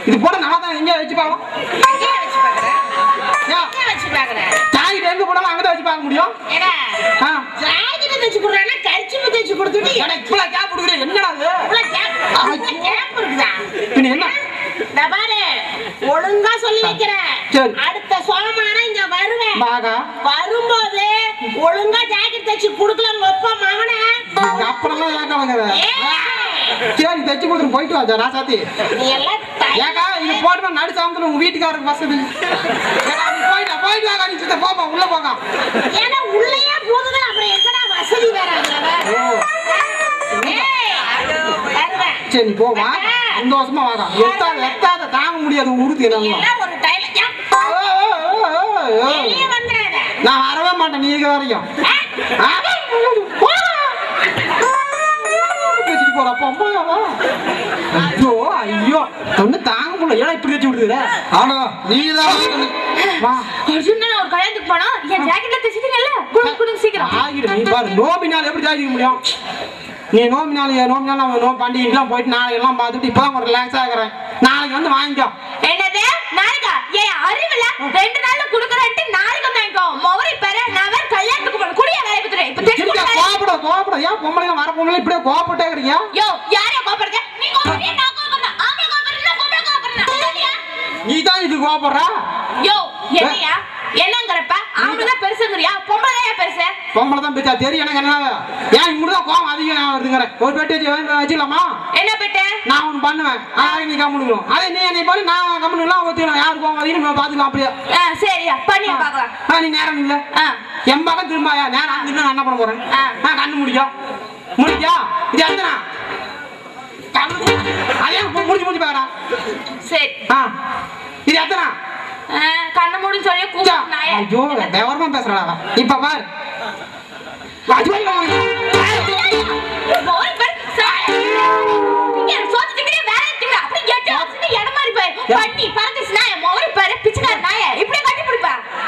இது போட நல்லா தான் எங்க வச்சு பாக்கலாம். எங்க வச்சு பாக்குறேன்? எங்க வச்சு பாக்குறேன்? ஜாக்கெட் எங்க போனாலும் அங்க தான் வச்சு பார்க்க முடியும். ஏடா ஜாக்கெட் தைச்சு குடுறானே, கர்ச்சிப்பு தைச்சு கொடுத்துட்டு ஏடா இப்பல கேப் குடுக்குறே. என்னடா இது? இவ்வளவு கேப் இருக்குதா? பின்ன என்ன? நான் பாரு ஒழுங்கா சொல்லி வைக்கிறேன். சரி. அடுத்த சோமானா இங்க வருவேன். பாகா வரும்போது ஒழுங்கா ஜாக்கெட் தைச்சு குடுக்கல ஒப்ப மகனே. அப்புறமா ஏக்கா வாங்குற? சரி தைச்சு கொடுத்துட்டு போயிட்டு வா ராசாத்தி. நீ எல்லாம் ஏக்கா இது போட்டு நடு சாமத்துல உங்க வீட்டுக்காரருக்கு வசதி. ஏக்கா நீ போயிட்டு போயிட்டு வாக்கா. நீ சித்த போப்பா, உள்ள போக்கா. ஏன்னா உள்ளேயே போகுதுல, அப்புறம் எங்கடா வசதி வேற அதுல? சரி போ வா, சந்தோஷமா வாக்கா. எத்தாத தாங்க முடியாது உருத்து. எல்லாம் ஒரு டைல நான் வரவே மாட்டேன் நீங்க வரையும். பேசிட்டு போறப்ப ஐயோ ஐயோ ஒண்ணு தாங்க முடியல. ஏன்னா இப்படி வச்சு விடுதுல. ஆனா நீதான் ஒரு கல்யாணத்துக்கு போனா என் ஜாக்கெட்ல தைச்சிட்டீங்கல்ல, குடுங்க சீக்கிரம். ஆகிடு. நீ பாரு நோபினால எப்படி ஜாக்கிக்க முடியும்? நீ நோம்பினால நோ பண்டிகைலாம் போயிட்டு நாளைக்கு எல்லாம் பார்த்துட்டு இப்பதான் ஒரு ரிலாக்ஸ் ஆகுறேன். நாளைக்கு வந்து வாங்கிக்கோ. என்னது நாளைக்கா? ஏன் அறிவில்ல? 2 நாள்ல குடுக்கறேன்ட்டு நாளைக்கு வாங்கிக்கோ. மொவரி பேர நான் வேற கல்யாணத்துக்கு போறேன். குடியா வேலை பத்துறேன். இப்ப கோபப்பட ஏன் பொம்பளைங்க வர பொம்பளை இப்படியே கோபப்பட்டே இருக்கீங்க? யோ யாரே கோபப்படுற? நீ கோபப்படுறியா? நான் கோபப்படுறேன். ஆம்பளை கோபப்படுறா, பொம்பளை கோபப்படுறா. நீ தான் இது கோபப்படுற. யோ என்னையா? என்னங்கறப்ப ஆம்பளை தான் பெருசுங்கறியா? பொம்பளை தான் பெருசு? பொம்பளை தான் பெருசா தெரியும். எனக்கு என்ன ஏன் இங்க தான் கோபம் அதிகம் வருதுங்கற? ஒரு பெட்டி வச்சுக்கலாமா? என்ன பெட்டி? நான் ஒன்னு பண்ணுவேன், அதை நீ கம்முனுக்கணும். அதை நீ என்னை பண்ணி நான் கம்முனுலாம் ஒத்துக்கலாம். யாரு கோபம் அதிகம் பாத்துக்கலாம். அப்படியே சரியா பண்ணியா பாக்கலாம். நீ நேரம் இல்ல என் பக்கம் திரும்பாயா? நேரம் நான் என்ன பண்ண போறேன்? கண்ணு முடிக்கா இது எத்தனா அதே முடிச்சு பாக்குறா. சரி இது எத்தனா கண்ணு மூடின்னு சொல்லி கூப்பிட்டு ஐயோ விவரமா பேசுறா. இப்ப பாரு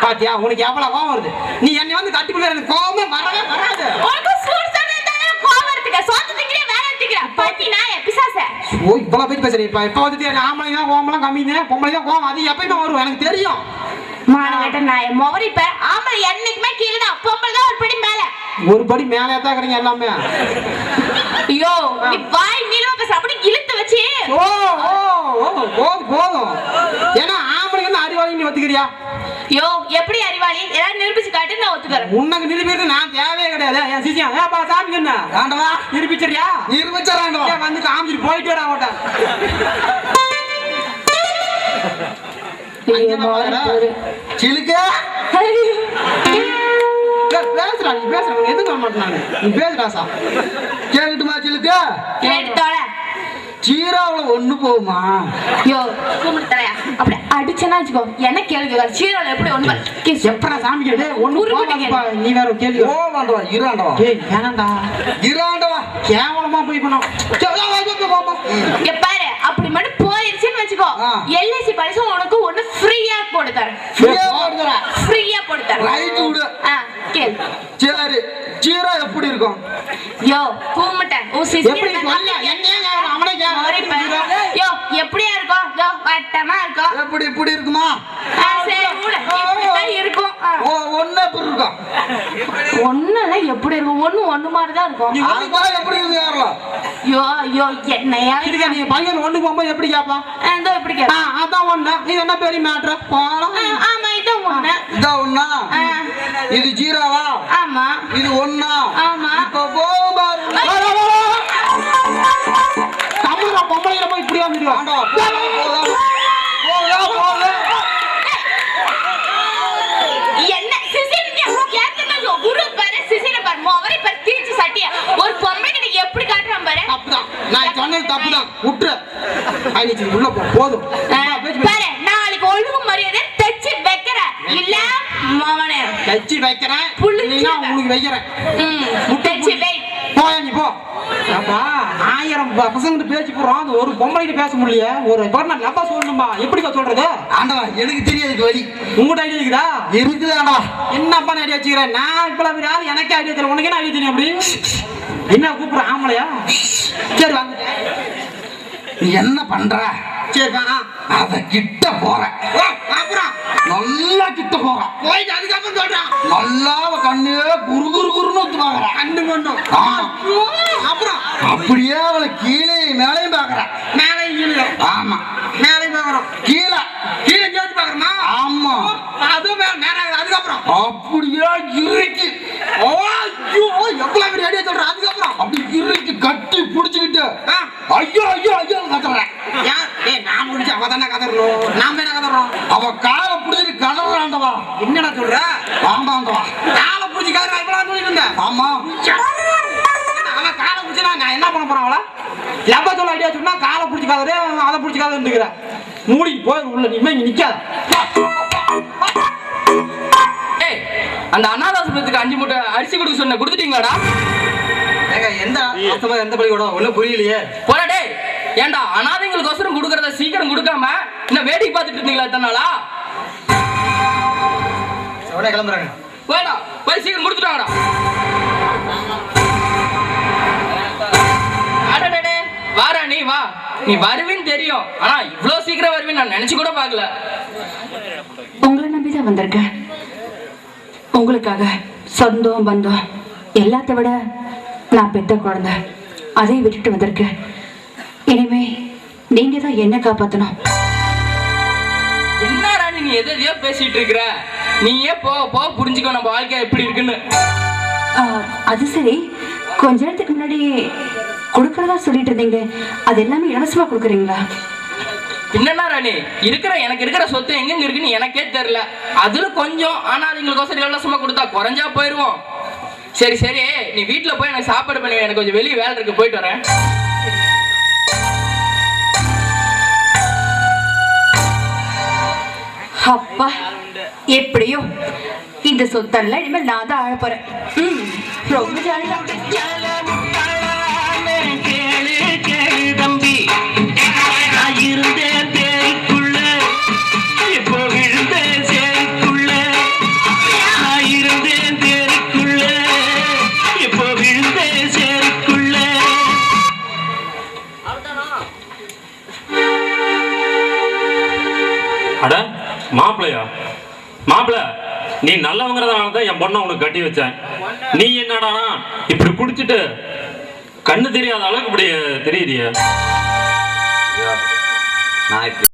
பாத்தியா உனக்கு எவ்வளவு கோவம் வருது? நீ என்னை வந்து கட்டி பிடிக்கிற எனக்கு கோவமே வரவே வராது. ஓ இப்பெல்லாம் போய் பேசுறேன் இப்ப வந்து ஆம்பளைங்க தான் கோவம்லாம் கம்மிங்க பொம்பளைங்க தான் கோவம் அது எப்பயுமே வரும் எனக்கு தெரியும். மானகட்ட நாய மொவரிப்ப ஆம்பளை என்னைக்குமே கீழே தான் பொம்பளை தான் ஒரு படி மேல. ஒரு படி மேலே தான் இருக்கிறீங்க எல்லாமே. ஐயோ நீ வாய் நீளமா பேச அப்படி இழுத்து வச்சு. ஓ ஓ ஓ போதும். ஏன்னா ஆம்பளைங்க வந்து அறிவாளி நீ ஒத்துக்கிறியா? யோ எப்படி அறிவாளி ஏதாவது நிரூபிச்சு காட்டு நான் ஒத்துக்கறேன். உனக்கு நிரூபிக்கிறது நான் தேவையே கிடையாது. என் சிசியா ஏப்பா சாமி என்ன ஆண்டவா நிரூபிச்சறியா? நிரூபிச்சறாண்டவா வந்து காமிச்சிட்டு போயிட்டு வரா ஓட்ட. சிலுக்க பேசுறா நீ பேசுற எதுக்கு வர மாட்டாங்க நீ பேசுறா சா கேட்டுமா சிலுக்க கேட்டுடா சீராவுல ஒண்ணு போகுமா? யோ கூமுட்டு தலையா அப்படி அடிச்சனா வச்சுக்கோ என்ன கேள்வி சீராவுல எப்படி ஒண்ணு எப்படா சாமி கேடு ஒண்ணு போவாதப்பா நீ வேற கேள்வி ஓ வாண்டவா இராண்டவா ஏய் வேணாம்டா இராண்டவா கேவலமா போய் பண்ணோம் இங்க பாரு அப்படி மட்டும் போயிருச்சுன்னு வச்சுக்கோ எல்ஐசி பாலிசி உனக்கு ஒண்ணு ஃப்ரீயா போட்டு தரேன். ஃப்ரீயா போட்டு தரேன் ரைட் விடு. கேளு சரி சீரா எப்படி இருக்கும்? யோ கூமுட்ட ஓ சிசி எப்படி சொல்ல என்னங்க அவனே யோ எப்படியா இருக்கும்? யோ வட்டமா இருக்கும். எப்படி இப்படி இருக்குமா? சரி விடு இப்படி இருக்கும். ஓ ஒண்ணே எப்படி இருக்கும்? ஒண்ணுல எப்படி இருக்கும்? ஒண்ணு மாதிரி தான் இருக்கும். அதுதான் எப்படி இருக்கு யாரலாம்? யோ யோ என்னையா இதுக்கு நீ பையன் ஒண்ணு போகும்போது எப்படி கேப்பா? ஏதோ எப்படி கேப்பா? அதான் ஒண்ணு. இது என்ன பெரிய மேட்டர்? போலாம். ஆமா இது ஒண்ணு. இது ஒண்ணா? இது ஜீராவா? ஆமா. இது ஒண்ணா? ஆமா. இப்ப போபாரு. தமிழா பொம்பளையில போய் இப்படி வந்துடுவா. ஆண்டவா போதா. என்ன சிசிலிங்க கேக்குறீங்க குரு பாரு சிசில பாரு மோவரி பாரு தீச்சு சட்டியா ஒரு பொம்மைக்கு நீ எப்படி காட்றான் பாரு. தப்புதான். நான் சொன்னது தப்புதான். விட்டுரு. ஐனிச்சு உள்ள போ போதும். பாரு நாளைக்கு ஒழுங்கு மரியாதை தச்சி வைக்கற இல்ல மவனே தச்சி வைக்கிறேன். நீனா உங்களுக்கு வைக்கிறேன். தச்சி வை. போயா நீ போ. அப்பா 1000 பசங்க பேசி போறோம். அது ஒரு பொம்பளைகிட்ட பேச முடியல. ஒரு பர்னா லப்பா சொல்லணும்பா. எப்படிப்பா சொல்றது? ஆண்டவா எனக்கு தெரியாது வழி. உங்ககிட்ட ஐடியா இருக்குதா? இருக்குது ஆண்டவா. என்னப்பா ஐடியா வச்சுக்கிறேன்? நான் இப்பலாம் யாரு எனக்கு ஐடியா தெரியல. உனக்கு என்ன ஐடியா தெரியும் அப்படி? என்ன கூப்பிடுற ஆம்பளையா? சரி வாங்க. நீ என்ன பண்ற? சரிப்பா அத கிட்ட போற. அப்புறம் நல்லா கிட்ட போற. போயிட்டு அதுக்கப்புறம் சொல்றான். நல்லா கண்ணு குரு குரு குருன்னு ஊத்து பாக்குற. கண்ணு பண்ணும். அப்புறம் அப்படியே அவளை கீழே மேலையும் பாக்குற. மேலையும் கீழே. ஆமா மேலையும் பாக்குறோம். கீழே கீழே சேர்த்து பாக்குறமா? ஆமா அதுவும் மேல அதுக்கப்புறம் அப்படியே இறுக்கி. ஐயோ எவ்வளவு பெரிய ஐடியா சொல்ற. அதுக்கப்புறம் அப்படி இறுக்கி கட்டி புடிச்சுக்கிட்டு ஐயோ ஐயோ ஐயோ கத்துறேன். நான் முடிச்சு அவ தானே கதறணும். நாம என்ன கதறோம்? அவ காலை புடிச்சு கதறாண்டவா. என்னடா சொல்ற? ஆமாண்டவா காலை புடிச்சு கதறா. இப்பலாம் சொல்லிட்டு இருந்தேன். ஆமா அவ காலை புடிச்சா நான் என்ன பண்ண போறேன்? அவள லப்பா சொல்ல ஐடியா சொன்னா காலை புடிச்சு கதறு அதை புடிச்சு கதறுங்கிற. மூடி போய் உள்ள நீ இங்க நிக்காத. ஏய் அந்த அனாதாசிரமத்துக்கு 5 மூட்டை அரிசி கொடுக்க சொன்ன கொடுத்துட்டீங்களாடா? ஏங்க எந்த ஆஸ்தமா எந்த பள்ளிக்கூடம் ஒண்ணும் புரியலையே. போடா டேய். ஏன்டா அனாதைங்களுக்கோசரம் கொடுக்கறத சீக்கிரம் கொடுக்காம இன்னும் வேடிக்கை பார்த்துட்டு இருந்தீங்களா இத்தனாளா? உடனே கிளம்புறாங்க. போடா போய் சீக்கிரம் கொடுத்துட்டாங்கடா. அடடடே வாடா நீ வா. நீ வருவின்னு தெரியும். ஆனா இவ்ளோ சீக்கிரம் வருவின்னு நான் நினைச்சு கூட பார்க்கல. உங்களை நம்பிதான் வந்திருக்கேன். உங்களுக்காக சொந்தம் பந்தம் எல்லாத்த விட நான் பெத்த குழந்தை அதை விட்டுட்டு வந்திருக்கேன். இனிமே நீங்க தான் என்ன காப்பாத்தணும். என்னடா நீ எதையோ பேசிட்டு இருக்கிற? நீயே போ புரிஞ்சுக்கோ நம்ம வாழ்க்கை எப்படி இருக்குன்னு. அது சரி, கொஞ்ச நேரத்துக்கு முன்னாடி கொடுக்கறதா சொல்லிட்டு இருந்தீங்க. அது எல்லாமே இலவசமா கொடுக்குறீங்களா? என்னன்னா ராணி எனக்கு இருக்கிற சொத்து எங்க இருக்குன்னு எனக்கே தெரியல. அதுல கொஞ்சம் அனாதைங்களுக்கோசரம் இலவசமா கொடுத்தா குறைஞ்சா போயிருவோம். சரி சரி நீ வீட்டுல போய் எனக்கு சாப்பாடு பண்ணி எனக்கு கொஞ்சம் வெளியே வேலை இருக்கு. போயிட்டு வரேன். அப்பா எப்படியோ இந்த சொத்தெல்லாம் இனிமேல் நான் தான் ஆழ போறேன். ரொம்ப ஜாலிதான். தம்பி நான் இருந்தேன் தேய்க்குள்ள இப்போ விழுந்தேன் சேய்க்குள்ள. நான் இருந்தேன் தேய்க்குள்ள இப்போ விழுந்தேன் சேய்க்குள்ள. மாப்பிள்ளையா? மாப்பிள்ள, நீ நல்லவங்கிறதுனால தான் என் பொண்ணை உனக்கு கட்டி வச்சேன். நீ என்னடானா இப்படி குடிச்சிட்டு கண்ணு தெரியாத அளவுக்கு இப்படி தெரியுதிய. நான் இப்படி